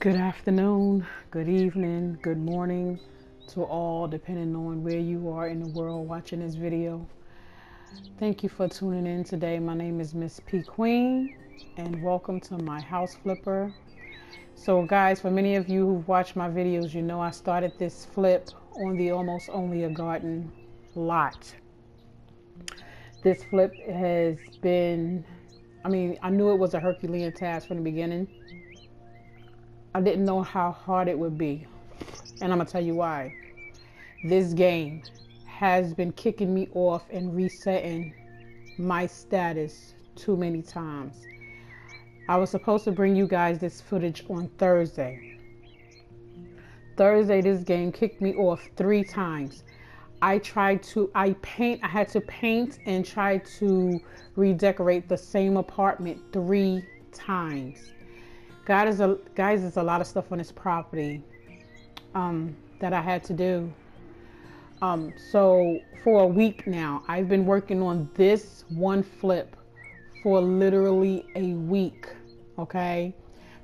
Good afternoon, good evening, good morning to all, depending on where you are in the world watching this video. Thank you for tuning in today. My name is Miss P Queen, and welcome to my house flipper. So guys, for many of you who've watched my videos, you know I started this flip on the Almost Only a Garden lot. This flip has been, I knew it was a Herculean task from the beginning. I didn't know how hard it would be, and I'm gonna tell you why. This game has been kicking me off and resetting my status too many times. I was supposed to bring you guys this footage on Thursday. This game kicked me off 3 times. I had to paint and try to redecorate the same apartment 3 times. Guys, there's a lot of stuff on this property that I had to do. So for a week now, I've been working on this one flip for literally a week, okay?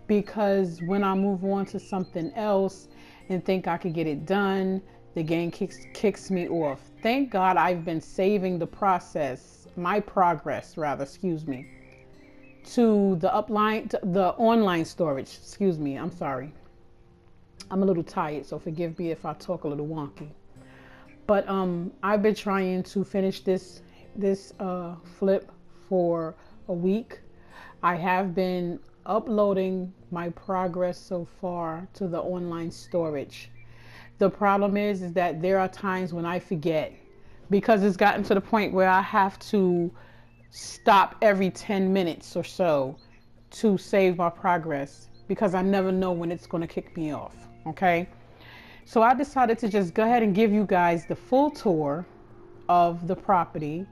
Because when I move on to something else and think I could get it done, the game kicks me off. Thank God I've been saving my progress, to the online storage. I'm sorry. I'm a little tired, so forgive me if I talk a little wonky. But I've been trying to finish this flip for a week. I have been uploading my progress so far to the online storage. The problem is that there are times when I forget, because it's gotten to the point where I have to stop every 10 minutes or so to save my progress, because I never know when it's going to kick me off. Okay, so I decided to just go ahead and give you guys the full tour of the property,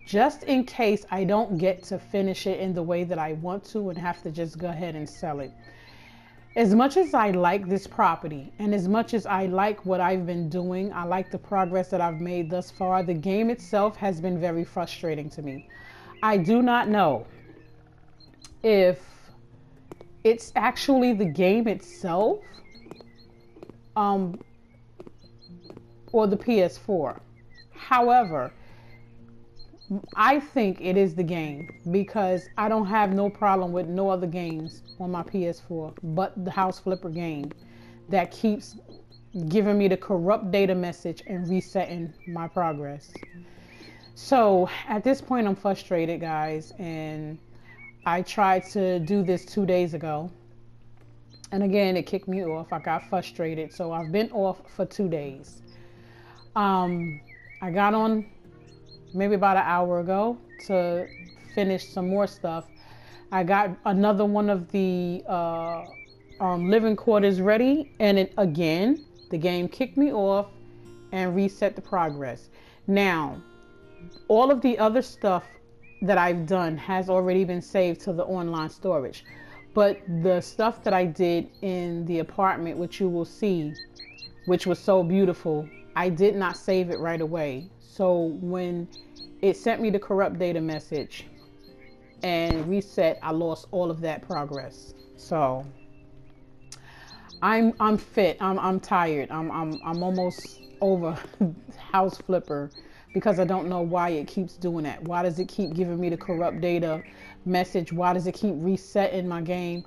just in case I don't get to finish it in the way that I want to and have to just go ahead and sell it. As much as I like this property, and as much as I like what I've been doing, I like the progress that I've made thus far, the game itself has been very frustrating to me. I do not know if it's actually the game itself or the PS4. However, I think it is the game, because I don't have no problem with no other games on my PS4 but the House Flipper game that keeps giving me the corrupt data message and resetting my progress. So at this point, I'm frustrated, guys, and I tried to do this 2 days ago, and again it kicked me off. I got frustrated, so I've been off for 2 days. I got on maybe about an hour ago to finish some more stuff. I got another one of the living quarters ready, and again the game kicked me off and reset the progress. Now, all of the other stuff that I've done has already been saved to the online storage, but the stuff that I did in the apartment, which you will see, which was so beautiful, I did not save it right away. So when it sent me the corrupt data message and reset, I lost all of that progress. So I'm fit. I'm tired. I'm almost over House Flipper, because I don't know why it keeps doing that. Why does it keep giving me the corrupt data message? Why does it keep resetting my game?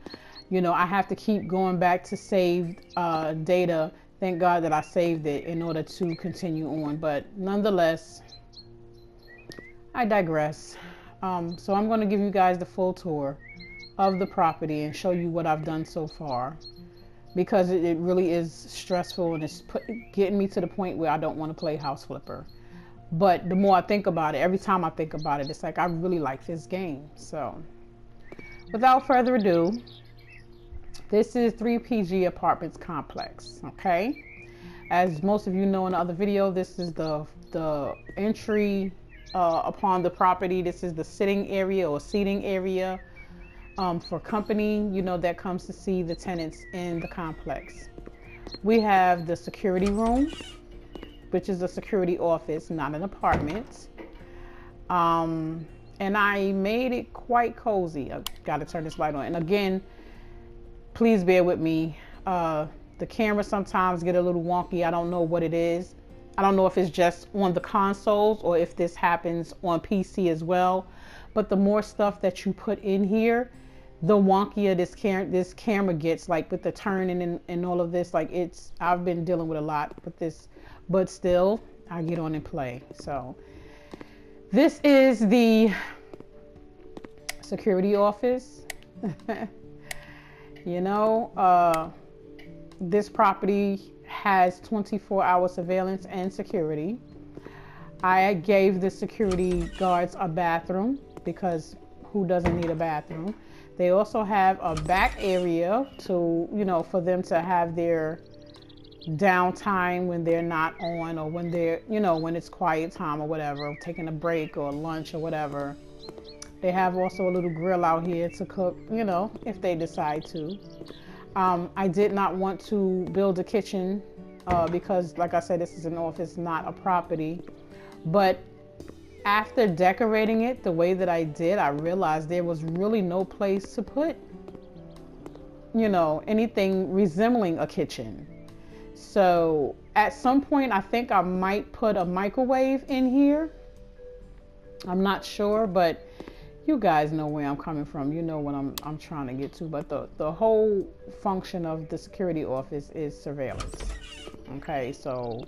You know, I have to keep going back to saved data. Thank God that I saved it in order to continue on. But nonetheless, I digress. So I'm going to give you guys the full tour of the property and show you what I've done so far, because it really is stressful, and it's getting me to the point where I don't want to play House Flipper. But the more I think about it, every time I think about it, it's like I really like this game. So without further ado, this is 3PG Apartments Complex. Okay, as most of you know in the other video, this is the entry upon the property. This is the sitting area or seating area for company, you know, that comes to see the tenants in the complex. We have the security room, which is a security office, not an apartment. And I made it quite cozy. I got to turn this light on. And again, please bear with me. The camera sometimes get a little wonky. I don't know what it is. I don't know if it's just on the consoles or if this happens on PC as well. But the more stuff that you put in here, the wonkier this camera gets, like with the turning and all of this. Like I've been dealing with a lot with this, but still I get on and play. So this is the security office. You know, this property has 24-hour surveillance and security. I gave the security guards a bathroom because who doesn't need a bathroom? They also have a back area to, you know, for them to have their downtime when they're not on, or when they're, you know, when it's quiet time or whatever, taking a break or lunch or whatever. They have also a little grill out here to cook, you know, if they decide to. I did not want to build a kitchen because, like I said, this is an office, not a property. But after decorating it the way that I did, I realized there was really no place to put, you know, anything resembling a kitchen. So at some point, I think I might put a microwave in here. I'm not sure, but you guys know where I'm coming from. You know what I'm trying to get to. But the whole function of the security office is surveillance. Okay, so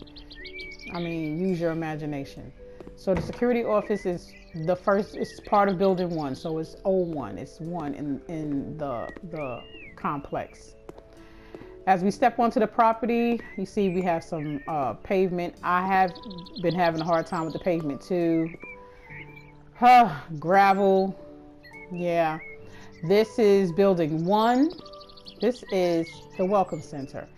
I mean, use your imagination. So the security office is the first. It's part of building 1, so it's O1. It's 1 in the complex. As we step onto the property, you see we have some pavement. I have been having a hard time with the pavement too. Gravel. Yeah. This is building 1. This is the welcome center.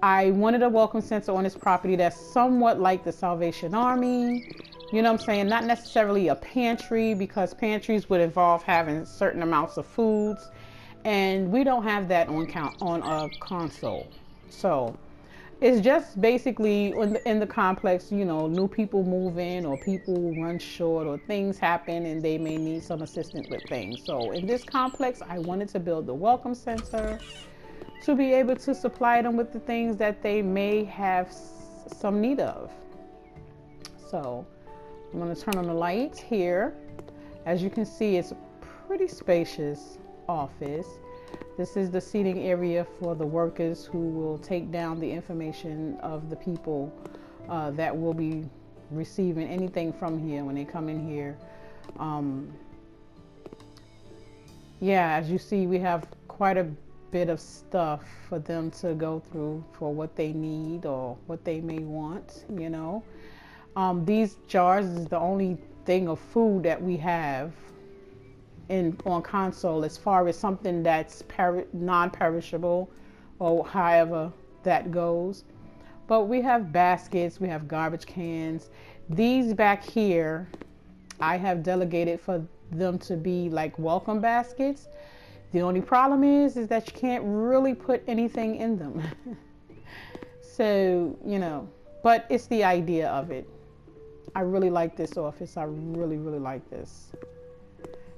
I wanted a welcome center on this property that's somewhat like the Salvation Army. You know what I'm saying? Not necessarily a pantry, because pantries would involve having certain amounts of foods, and we don't have that on a console. So it's just basically in the complex, you know, new people move in, or people run short, or things happen and they may need some assistance with things. So in this complex, I wanted to build the welcome center to be able to supply them with the things that they may have some need of. So I'm going to turn on the lights here. As you can see, it's a pretty spacious office. This is the seating area for the workers who will take down the information of the people that will be receiving anything from here when they come in here. Yeah, as you see, we have quite a bit of stuff for them to go through for what they need or what they may want, you know. These jars is the only thing of food that we have on console, as far as something that's non-perishable, or however that goes. But we have baskets, we have garbage cans. These back here, I have delegated for them to be like welcome baskets. The only problem is that you can't really put anything in them. So, you know, but it's the idea of it. I really like this office. I really, really like this.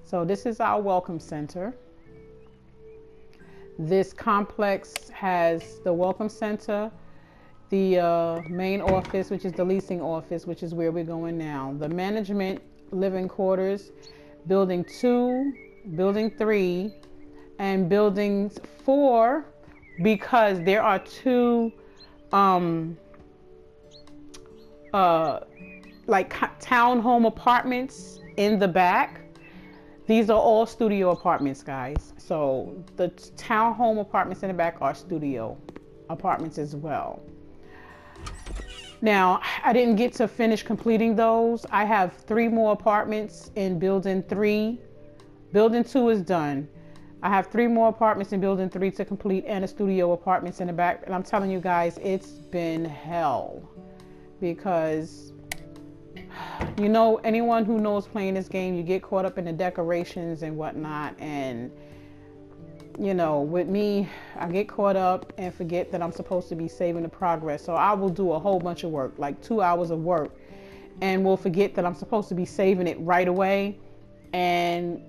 So this is our welcome center. This complex has the welcome center, the main office, which is the leasing office, which is where we're going now, the management living quarters, building 2, building 3, and building 4, because there are 2 like townhome apartments in the back. These are all studio apartments, guys. So the townhome apartments in the back are studio apartments as well. Now, I didn't get to finish completing those. I have 3 more apartments in building 3. Building 2 is done. I have 3 more apartments in building 3 to complete, and a studio apartments in the back. And I'm telling you guys, it's been hell, because you know, anyone who knows playing this game, you get caught up in the decorations and whatnot. And, you know, with me, I get caught up and forget that I'm supposed to be saving the progress. So I will do a whole bunch of work, like 2 hours of work, and will forget that I'm supposed to be saving it right away. And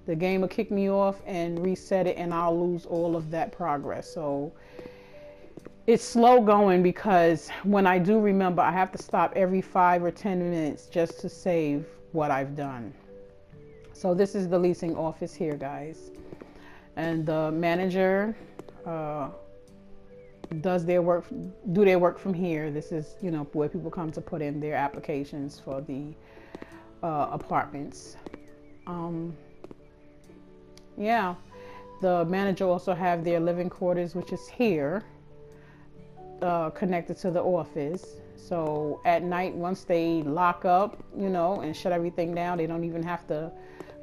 the game will kick me off and reset it, and I'll lose all of that progress. So it's slow going, because when I do remember, I have to stop every 5 or 10 minutes just to save what I've done. So this is the leasing office here, guys. And the manager do their work from here. This is, you know, where people come to put in their applications for the apartments. Yeah, the manager also have their living quarters, which is here, connected to the office. So at night, once they lock up, you know, and shut everything down, they don't even have to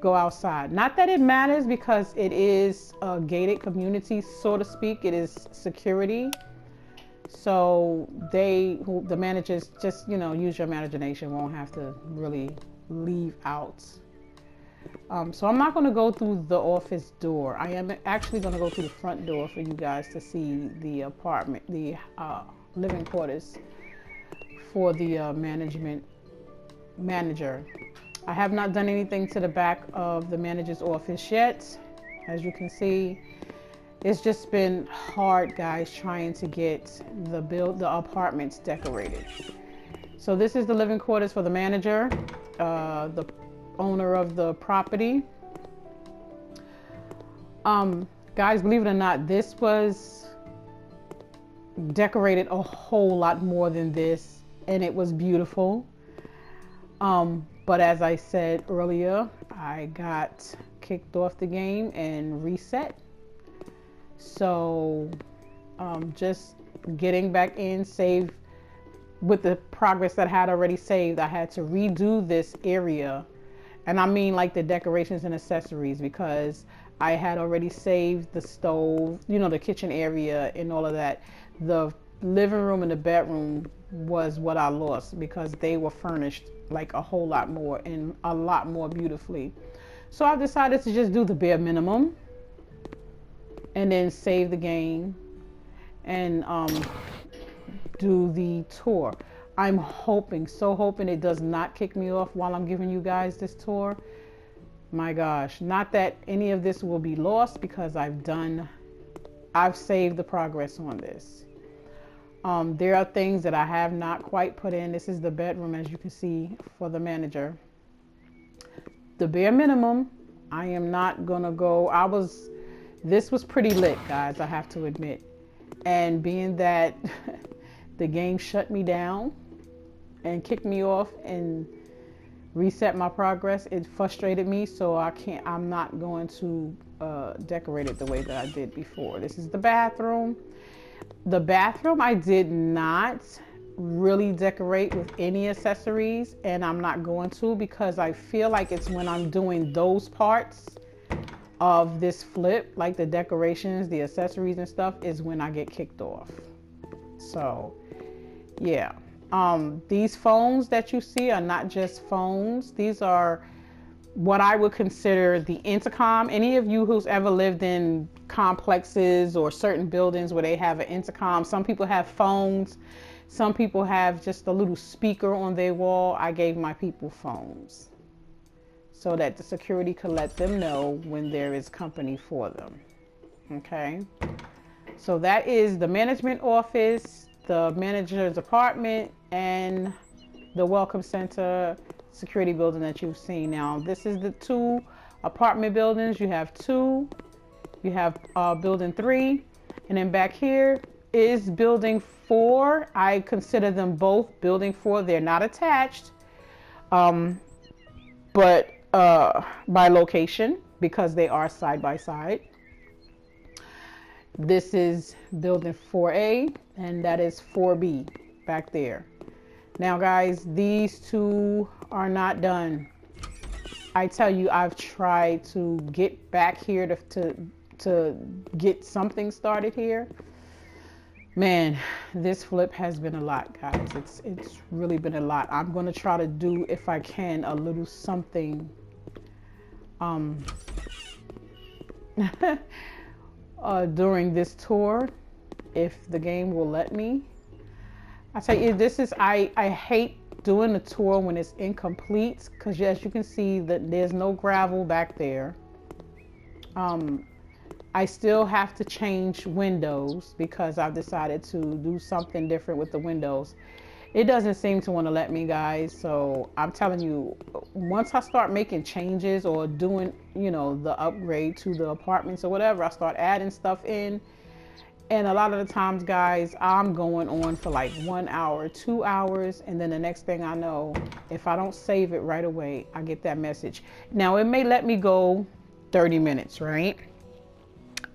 go outside. Not that it matters, because it is a gated community, so to speak. It is security. So the managers, just, you know, use your imagination, won't have to really leave out. So I'm not going to go through the office door. I am actually going to go through the front door for you guys to see the apartment, the living quarters for the manager. I have not done anything to the back of the manager's office yet. As you can see, it's just been hard, guys, trying to get the apartments decorated. So this is the living quarters for the manager, the owner of the property. Guys, believe it or not, this was decorated a whole lot more than this, and it was beautiful. But as I said earlier, I got kicked off the game and reset. So just getting back in, save with the progress that I had already saved, I had to redo this area. And I mean like the decorations and accessories, because I had already saved the stove, you know, the kitchen area and all of that. The living room and the bedroom was what I lost, because they were furnished like a whole lot more and a lot more beautifully. So I've decided to just do the bare minimum and then save the game and do the tour. I'm hoping, so hoping it does not kick me off while I'm giving you guys this tour. My gosh, not that any of this will be lost, because I've saved the progress on this. There are things that I have not quite put in. This is the bedroom, as you can see, for the manager. The bare minimum. I am not gonna go. This was pretty lit, guys, I have to admit. And being that the game shut me down and kicked me off and reset my progress, it frustrated me. So I'm not going to decorate it the way that I did before. This is the bathroom. The bathroom, I did not really decorate with any accessories, and I'm not going to, because I feel like it's when I'm doing those parts of this flip, like the decorations, the accessories and stuff, is when I get kicked off. So yeah, these phones that you see are not just phones. These are what I would consider the intercom. Any of you who's ever lived in complexes or certain buildings where they have an intercom, some people have phones, some people have just a little speaker on their wall. I gave my people phones so that the security could let them know when there is company for them. Okay, so that is the management office, the manager's apartment, and the welcome center security building that you've seen. Now this is the 2 apartment buildings. You have 2, you have building 3, and then back here is building 4. I consider them both building 4. They're not attached, but by location, because they are side by side. This is building 4A, and that is 4B back there. Now guys, these 2 are not done. I tell you, I've tried to get back here to get something started here. Man, this flip has been a lot, guys. It's really been a lot. I'm going to try to do, if I can, a little something during this tour, if the game will let me. I tell you, I hate doing the tour when it's incomplete, because as you can see, that there's no gravel back there. I still have to change windows because I've decided to do something different with the windows. It doesn't seem to want to let me, guys. So I'm telling you, once I start making changes or doing, you know, the upgrade to the apartments or whatever, I start adding stuff in. And a lot of the times, guys, I'm going on for like 1 hour, 2 hours. And then the next thing I know, if I don't save it right away, I get that message. Now, it may let me go 30 minutes, right?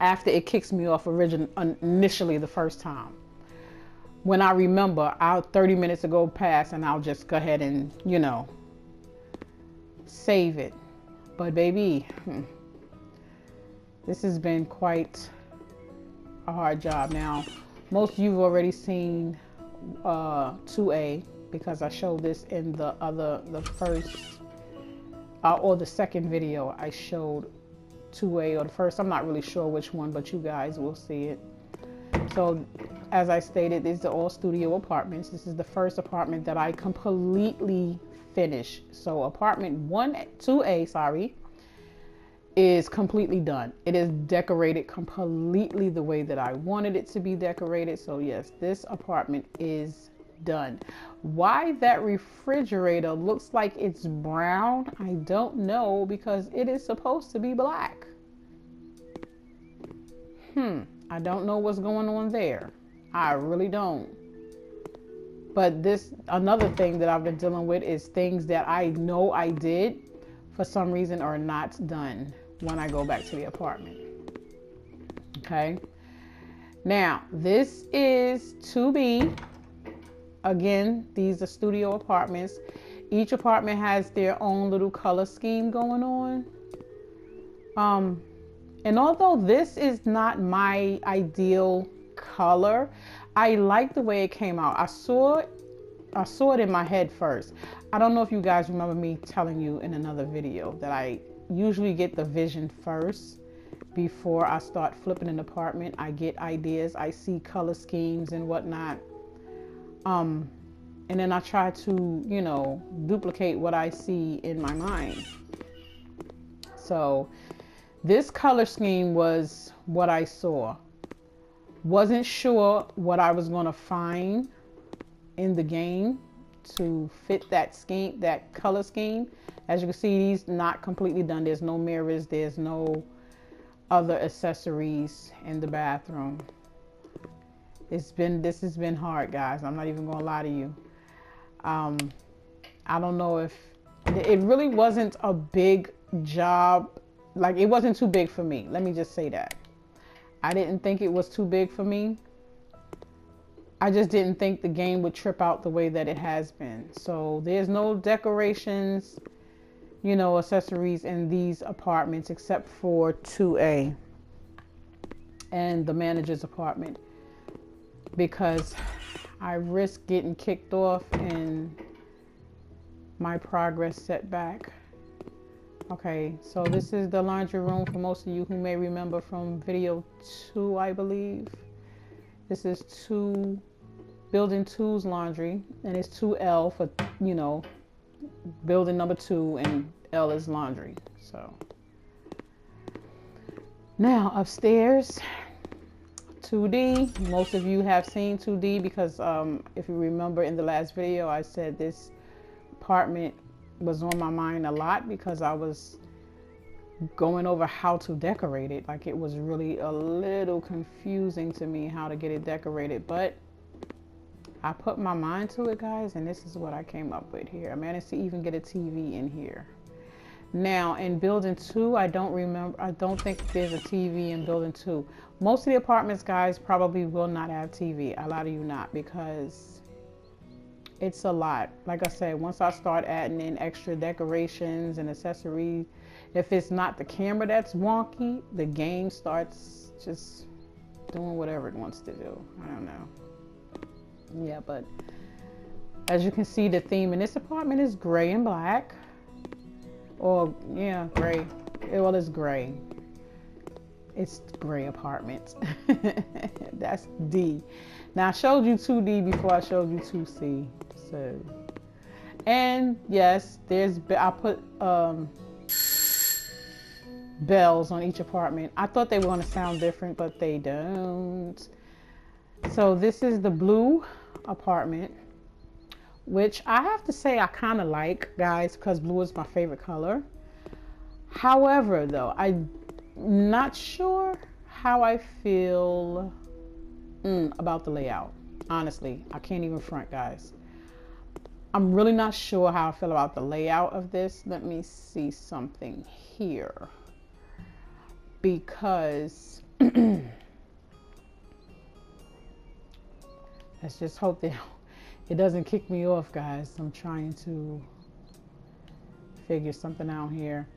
After it kicks me off initially the first time. When I remember, 30 minutes ago past, and I'll just go ahead and, you know, save it. But baby, this has been quite a hard job. Now, most of you've already seen 2A because I showed this in the first or the second video. I showed 2A or the first. I'm not really sure which one, but you guys will see it. So as I stated, these are all studio apartments. This is the first apartment that I completely finished. So apartment 2A, sorry, is completely done. It is decorated completely the way that I wanted it to be decorated. So yes, this apartment is done. Why that refrigerator looks like it's brown, I don't know, because it is supposed to be black. I don't know what's going on there. I really don't. But this, another thing that I've been dealing with is things that I know I did for some reason are not done when I go back to the apartment. Okay. Now, this is 2B. Again, these are studio apartments. Each apartment has their own little color scheme going on. And although this is not my ideal color, I like the way it came out. I saw it in my head first. I don't know if you guys remember me telling you in another video that I usually get the vision first before I start flipping an apartment. I get ideas, I see color schemes and whatnot. And then I try to, you know, duplicate what I see in my mind. So this color scheme was what I saw. Wasn't sure what I was going to find in the game to fit that scheme, that color scheme. As you can see, these not completely done. There's no mirrors. There's no other accessories in the bathroom. This has been hard, guys. I'm not even going to lie to you. I don't know if it really wasn't a big job. Like, it wasn't too big for me. Let me just say that. I didn't think it was too big for me. I just didn't think the game would trip out the way that it has been. So there's no decorations, you know, accessories in these apartments except for 2A and the manager's apartment, because I risk getting kicked off and my progress set back. Okay, so this is the laundry room for most of you who may remember from video 2, I believe. This is building 2's laundry, and it's 2L for, you know, building number 2, and L is laundry. So now upstairs, 2D. Most of you have seen 2D because if you remember in the last video, I said this apartment was on my mind a lot because I was going over how to decorate it. Like, it was really a little confusing to me how to get it decorated, but I put my mind to it, guys, and this is what I came up with here. I managed to even get a TV in here. Now in building 2, I don't think there's a TV in building 2. Most of the apartments, guys, probably will not have TV. A lot of you not, because it's a lot. Like I said, once I start adding in extra decorations and accessories, if it's not the camera that's wonky, the game starts just doing whatever it wants to do. I don't know. Yeah, but as you can see, the theme in this apartment is gray and black. Or, yeah, gray. Well, it's gray. It's gray apartments. That's D. Now, I showed you 2D before I showed you 2C. So, and yes, I put bells on each apartment. I thought they were going to sound different, but they don't. So this is the blue apartment, which I have to say I kind of like, guys, because blue is my favorite color. However, though, I'm not sure how I feel about the layout. Honestly, I can't even front, guys. I'm really not sure how I feel about the layout of this. Let me see something here. Because let's just hope that it doesn't kick me off, guys. I'm trying to figure something out here.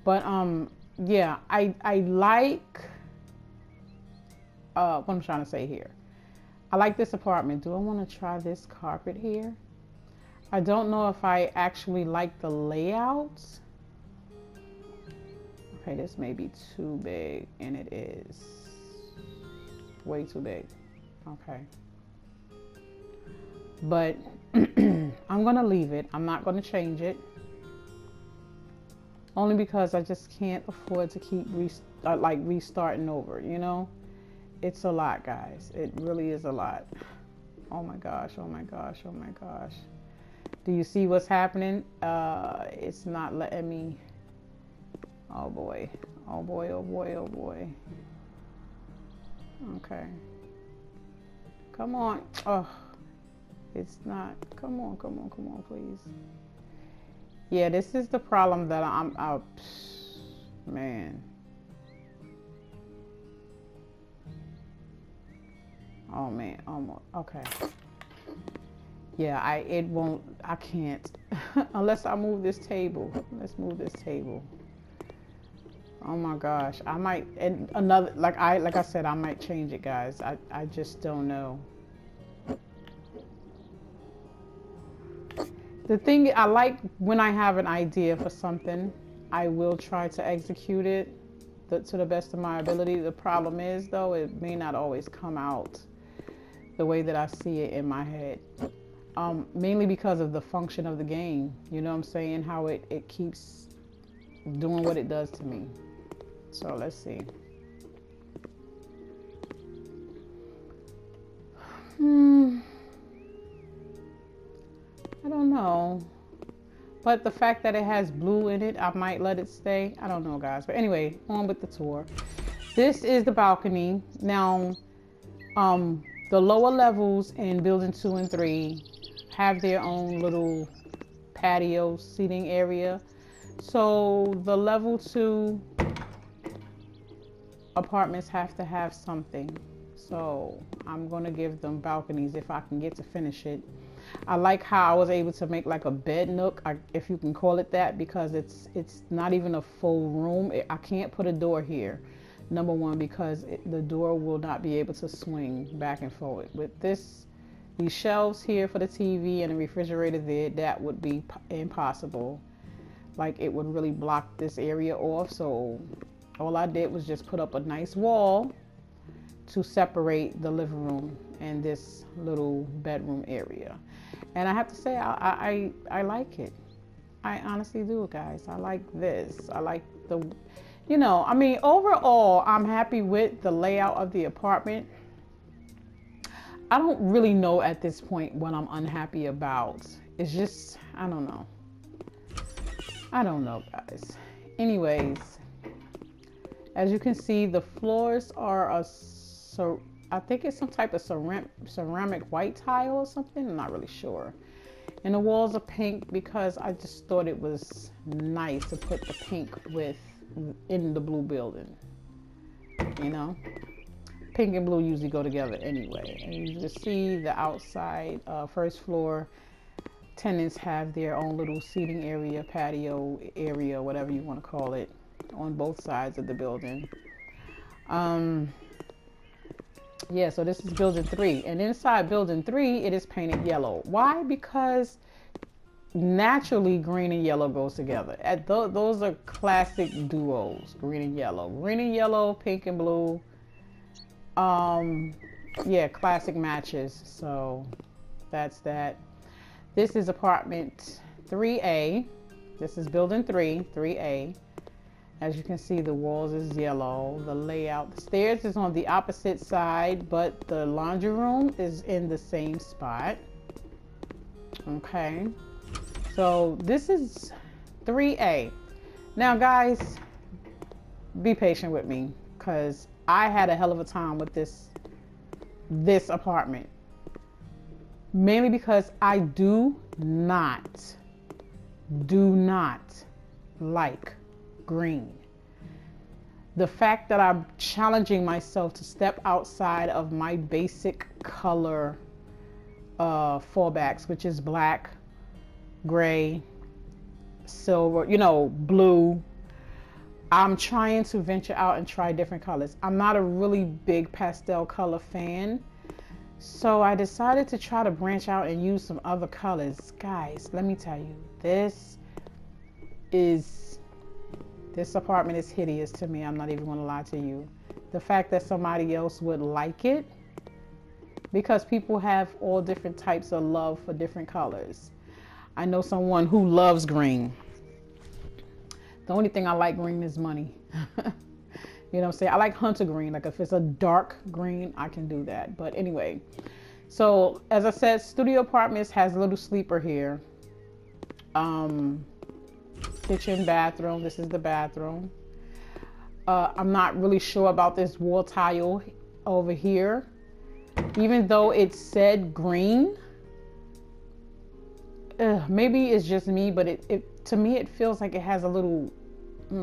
But yeah, I like what I'm trying to say here. I like this apartment. Do I want to try this carpet here? I don't know if I actually like the layout. Okay, this may be too big, and it is way too big. Okay. But I'm gonna leave it. I'm not gonna change it. Only because I just can't afford to keep restarting over, you know? It's a lot, guys. It really is a lot. Oh my gosh, oh my gosh, oh my gosh. Do you see what's happening? It's not letting me. Oh boy. Oh boy, oh boy, oh boy. Okay. Come on. Oh, it's not. Come on, come on, come on, please. Yeah, this is the problem that I'm out. Man. Oh man, almost. Okay. Yeah, I can't. Unless I move this table. Let's move this table. Oh my gosh. I might, and another, like I said, I might change it, guys. I just don't know. The thing I like, when I have an idea for something, I will try to execute it to the best of my ability. The problem is, though, it may not always come out the way that I see it in my head. Mainly because of the function of the game. You know what I'm saying? How it keeps doing what it does to me. So let's see. I don't know. But the fact that it has blue in it, I might let it stay. I don't know, guys. But anyway, on with the tour. This is the balcony. Now, the lower levels in building 2 and 3 have their own little patio seating area. So the level 2 apartments have to have something. So I'm gonna give them balconies if I can get to finish it. I like how I was able to make like a bed nook, if you can call it that, because it's not even a full room. I can't put a door here. Number one, because the door will not be able to swing back and forward. With these shelves here for the TV and the refrigerator there, that would be impossible. Like, it would really block this area off. So all I did was just put up a nice wall to separate the living room and this little bedroom area. And I have to say, I like it. I honestly do, guys. I like this. I like the, you know, I mean, overall, I'm happy with the layout of the apartment. I don't really know at this point what I'm unhappy about. It's just, I don't know. I don't know, guys. Anyways, as you can see, the floors are I think it's some type of ceramic white tile or something. I'm not really sure. And the walls are pink because I just thought it was nice to put the pink in the blue building. You know, pink and blue usually go together anyway. And you can see the outside first floor tenants have their own little seating area, patio area, whatever you want to call it, on both sides of the building. Yeah, so this is building 3, and inside building 3 it is painted yellow. Why? Because naturally green and yellow goes together. Those are classic duos, green and yellow, pink and blue. Yeah, classic matches. So that's that. This is apartment 3A. This is building 3, 3A. As you can see, the walls is yellow. The layout, the stairs is on the opposite side, but the laundry room is in the same spot. Okay, so this is 3A. Now guys, be patient with me because I had a hell of a time with this apartment. Mainly because I do not like green. The fact that I'm challenging myself to step outside of my basic color fallbacks, which is black, gray, silver, you know, blue. I'm trying to venture out and try different colors. I'm not a really big pastel color fan, so I decided to try to branch out and use some other colors. Guys, let me tell you, this apartment is hideous to me. I'm not even gonna lie to you. The fact that somebody else would like it, because people have all different types of love for different colors. I know someone who loves green. The only thing I like green is money. You know what I'm saying? I like hunter green. Like if it's a dark green, I can do that. But anyway, so as I said, Studio Apartments has a little sleeper here. Kitchen, bathroom. This is the bathroom. I'm not really sure about this wall tile over here. Even though it said green, maybe it's just me, but it to me it feels like it has a little, I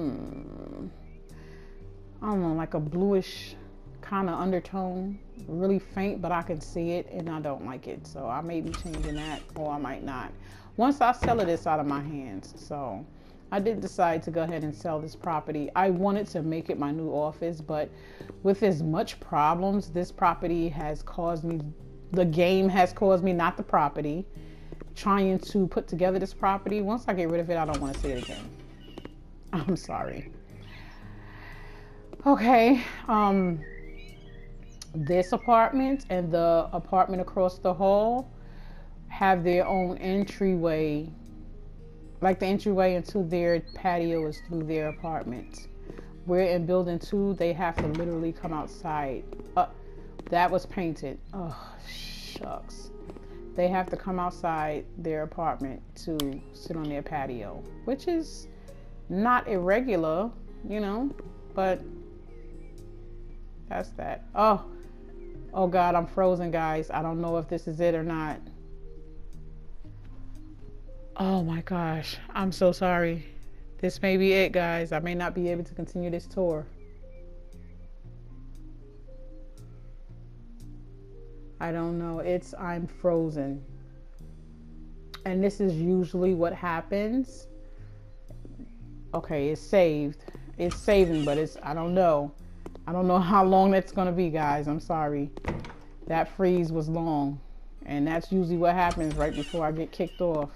don't know, like a bluish kind of undertone, really faint, but I can see it and I don't like it. So I may be changing that, or I might not. Once I sell it, it's out of my hands. So I did decide to go ahead and sell this property. I wanted to make it my new office, but with as much problems this property has caused me, the game has caused me, not the property, trying to put together this property. Once I get rid of it, I don't want to see it again. I'm sorry. Okay, this apartment and the apartment across the hall have their own entryway. Like the entryway into their patio is through their apartment. We're in building 2, they have to literally come outside. That was painted. Oh, shucks. They have to come outside their apartment to sit on their patio, which is not irregular, you know, but that's that. Oh God, I'm frozen, guys. I don't know if this is it or not. Oh my gosh, I'm so sorry. This may be it, guys. I may not be able to continue this tour. I don't know. I'm frozen. And this is usually what happens. Okay, it's saved. It's saving, but I don't know. I don't know how long that's gonna be, guys. I'm sorry. That freeze was long. And that's usually what happens right before I get kicked off.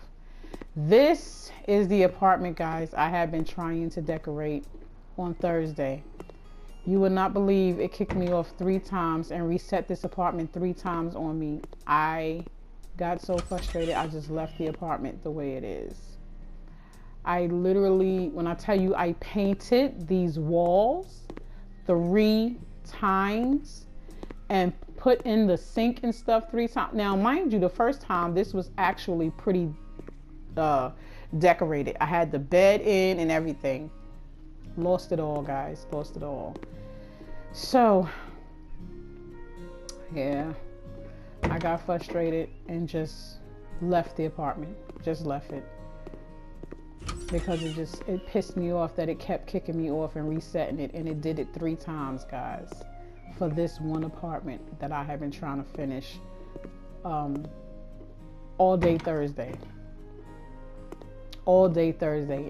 This is the apartment, guys, I have been trying to decorate on Thursday. You would not believe it kicked me off 3 times and reset this apartment 3 times on me. I got so frustrated, I just left the apartment the way it is. I literally, when I tell you I painted these walls 3 times and put in the sink and stuff 3 times. Now, mind you, the first time this was actually pretty decorated. I had the bed in and everything. Lost it all, guys. Lost it all. So yeah, I got frustrated and just left the apartment. Just left it because it pissed me off that it kept kicking me off and resetting it, and it did it 3 times, guys, for this one apartment that I have been trying to finish all day Thursday,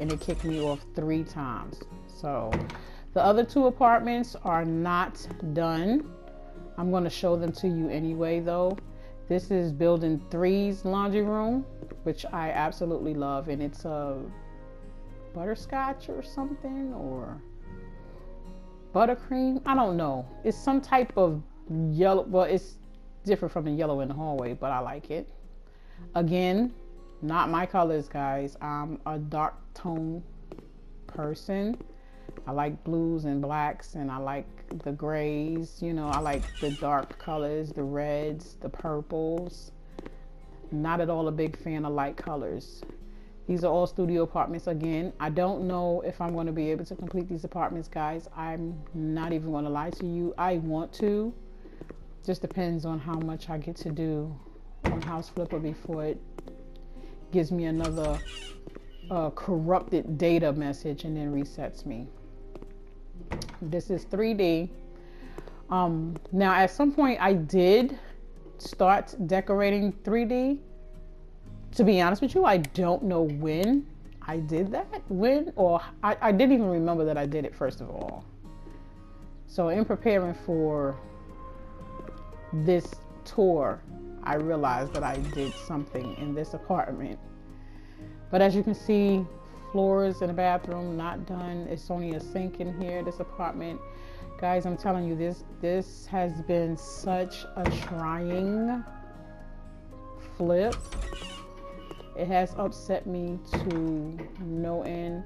and it kicked me off 3 times. So the other 2 apartments are not done. I'm going to show them to you anyway, though. This is building 3's laundry room, which I absolutely love, and it's a butterscotch or something, or buttercream. I don't know. It's some type of yellow. Well, it's different from the yellow in the hallway, but I like it. Again, not my colors, guys. I'm a dark tone person. I like blues and blacks, and I like the grays, you know, I like the dark colors, the reds, the purples. Not at all a big fan of light colors. These are all studio apartments. Again, I don't know if I'm going to be able to complete these apartments, guys. I'm not even going to lie to you. I want to. Just depends on how much I get to do on House Flipper before it gives me another corrupted data message and then resets me. This is 3D. Now, at some point, I did start decorating 3D. To be honest with you, I don't know when I did that. When, or I didn't even remember that I did it, first of all. So in preparing for this tour, I realized that I did something in this apartment. But as you can see, floors in the bathroom not done. It's only a sink in here, this apartment. Guys, I'm telling you, this has been such a trying flip. It has upset me to no end.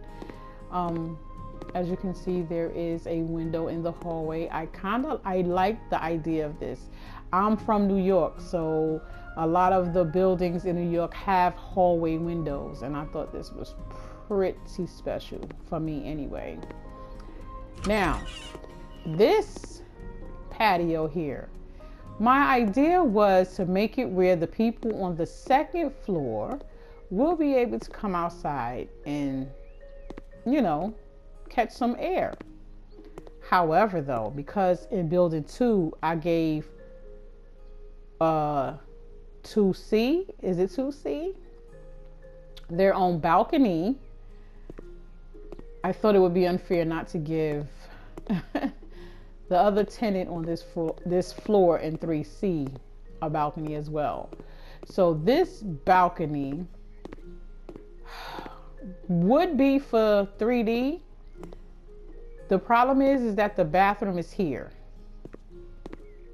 As you can see, there is a window in the hallway. I like the idea of this. I'm from New York, so a lot of the buildings in New York have hallway windows, and I thought this was pretty special for me anyway. Now, this patio here, my idea was to make it where the people on the second floor will be able to come outside and, you know, catch some air. However, though, because in building 2, I gave 2C, is it 2C? Their own balcony. I thought it would be unfair not to give the other tenant on this floor in 3C a balcony as well. So this balcony would be for 3D. The problem is that the bathroom is here,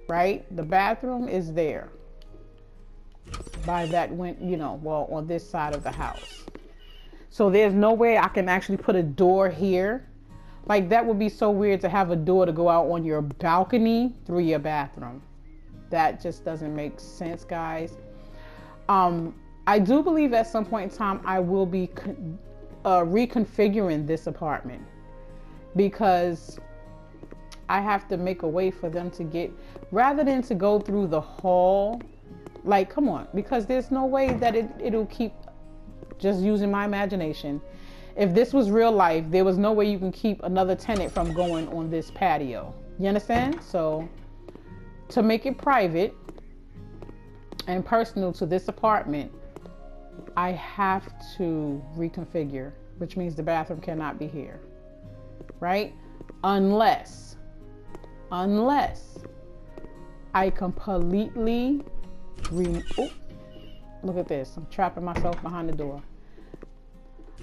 right? The bathroom is there by that you know, well, on this side of the house. So there's no way I can actually put a door here. Like, that would be so weird to have a door to go out on your balcony through your bathroom. That just doesn't make sense, guys. I do believe at some point in time I will be reconfiguring this apartment, because I have to make a way for them to get, rather than to go through the hall. Like, come on, because there's no way that it'll keep, just using my imagination, if this was real life, there was no way you can keep another tenant from going on this patio. You understand? So to make it private and personal to this apartment, I have to reconfigure, which means the bathroom cannot be here, right? Unless I completely look at this, I'm trapping myself behind the door.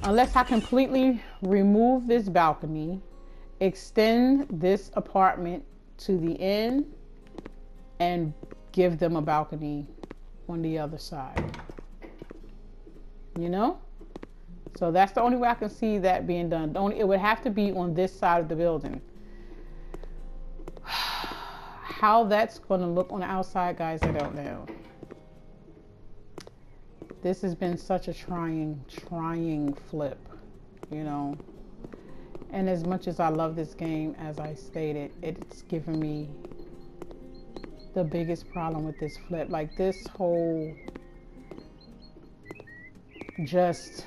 Unless I completely remove this balcony, extend this apartment to the end, and give them a balcony on the other side. You know? So that's the only way I can see that being done. It would have to be on this side of the building. How that's going to look on the outside, guys, I don't know. This has been such a trying flip, you know. And as much as I love this game, as I stated, it's given me the biggest problem with this flip. Like, this whole just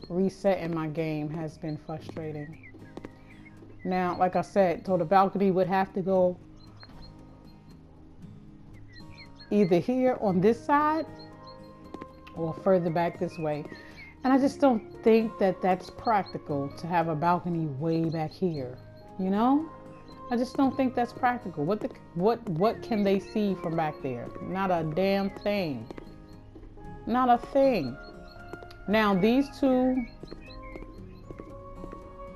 resetting my game has been frustrating. Now, like I said, so the balcony would have to go either here on this side or further back this way. And I just don't think that that's practical to have a balcony way back here, you know? I just don't think that's practical. What can they see from back there? Not a damn thing. Not a thing. Now, these two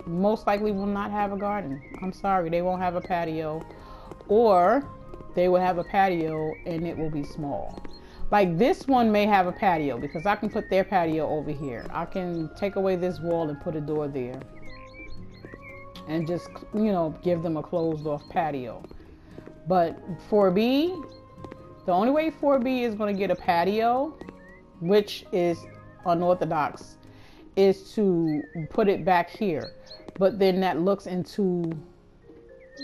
most likely will not have a garden. I'm sorry, they won't have a patio, or they will have a patio and it will be small. Like, this one may have a patio because I can put their patio over here. I can take away this wall and put a door there. and just, you know, give them a closed off patio. But 4B, the only way 4B is going to get a patio, which is unorthodox, is to put it back here. But then that looks into,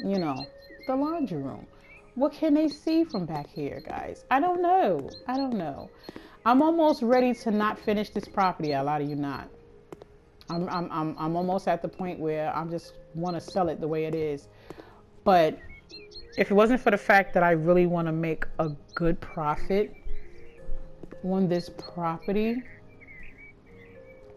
you know, the laundry room. What can they see from back here, guys? I don't know. I don't know. I'm almost ready to not finish this property. A lot of you not. I'm almost at the point where I just want to sell it the way it is. But if it wasn't for the fact that I really want to make a good profit on this property,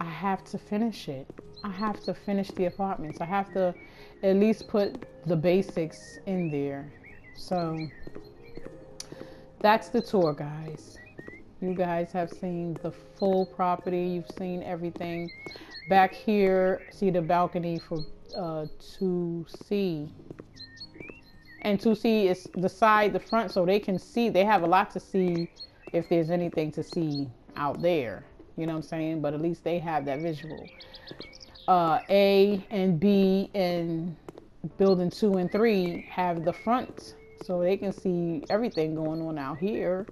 I have to finish it. I have to finish the apartments. I have to at least put the basics in there. So that's the tour, guys. You guys have seen the full property. You've seen everything. Back here, see the balcony for 2C. And 2C is the side, the front, so they can see. They have a lot to see if there's anything to see out there. You know what I'm saying? But at least they have that visual. A and B and building 2 and 3 have the front, so they can see everything going on out here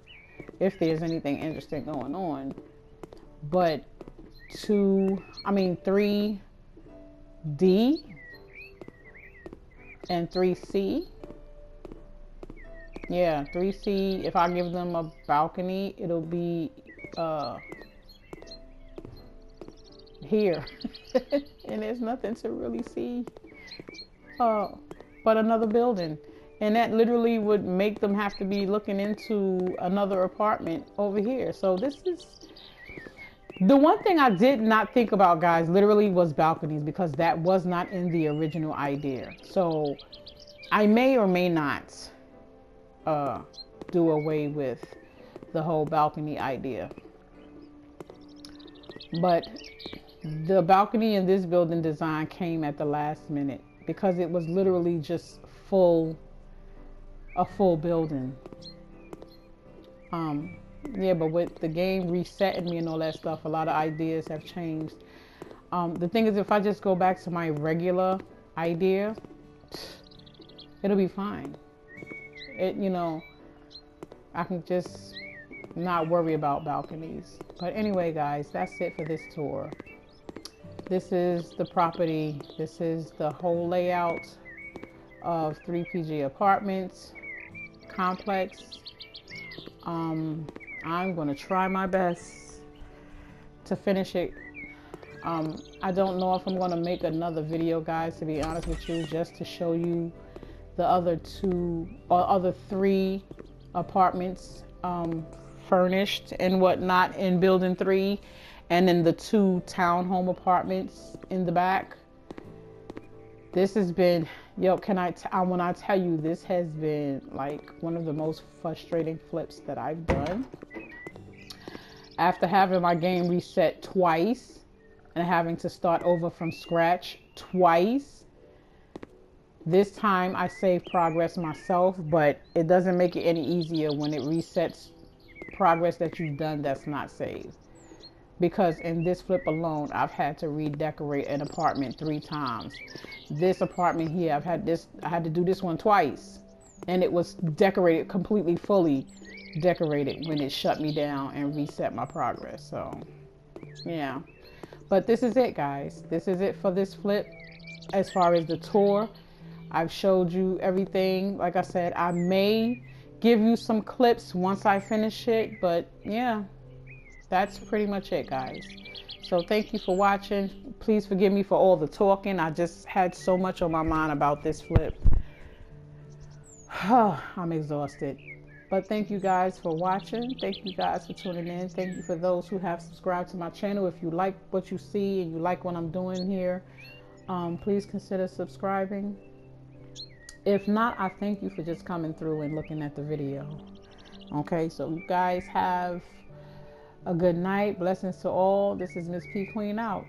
if there's anything interesting going on. But 3D and 3C. Yeah, 3C, if I give them a balcony, it'll be here. And there's nothing to really see but another building. And that literally would make them have to be looking into another apartment over here. So this is the one thing I did not think about, guys, literally was balconies, because that was not in the original idea. So I may or may not do away with the whole balcony idea. But the balcony in this building design came at the last minute because it was literally just a full building. Yeah, but with the game resetting me and all that stuff, a lot of ideas have changed. The thing is, if I just go back to my regular idea, it'll be fine. You know, I can just not worry about balconies. But anyway, guys, that's it for this tour. This is the property. This is the whole layout of 3PG Apartments complex. I'm going to try my best to finish it. I don't know if I'm going to make another video, guys, to be honest with you, just to show you the other 3 apartments furnished and whatnot in building 3, and then the 2 townhome apartments in the back. This has been, when I tell you, this has been like one of the most frustrating flips that I've done. After having my game reset twice and having to start over from scratch twice, this time I saved progress myself, but it doesn't make it any easier when it resets progress that you've done that's not saved. Because in this flip alone, I've had to redecorate an apartment 3 times. This apartment here, I had to do this one twice, and it was decorated completely, fully decorated when it shut me down and reset my progress. So yeah, but this is it, guys. This is it for this flip. As far as the tour, I've showed you everything. Like I said, I may give you some clips once I finish it, but yeah, that's pretty much it, guys. So thank you for watching. Please forgive me for all the talking. I just had so much on my mind about this flip. I'm exhausted. But thank you guys for watching. Thank you guys for tuning in. Thank you for those who have subscribed to my channel. If you like what you see and you like what I'm doing here, please consider subscribing. If not, I thank you for just coming through and looking at the video. Okay, so you guys have a good night. Blessings to all. This is Miss P Queen out.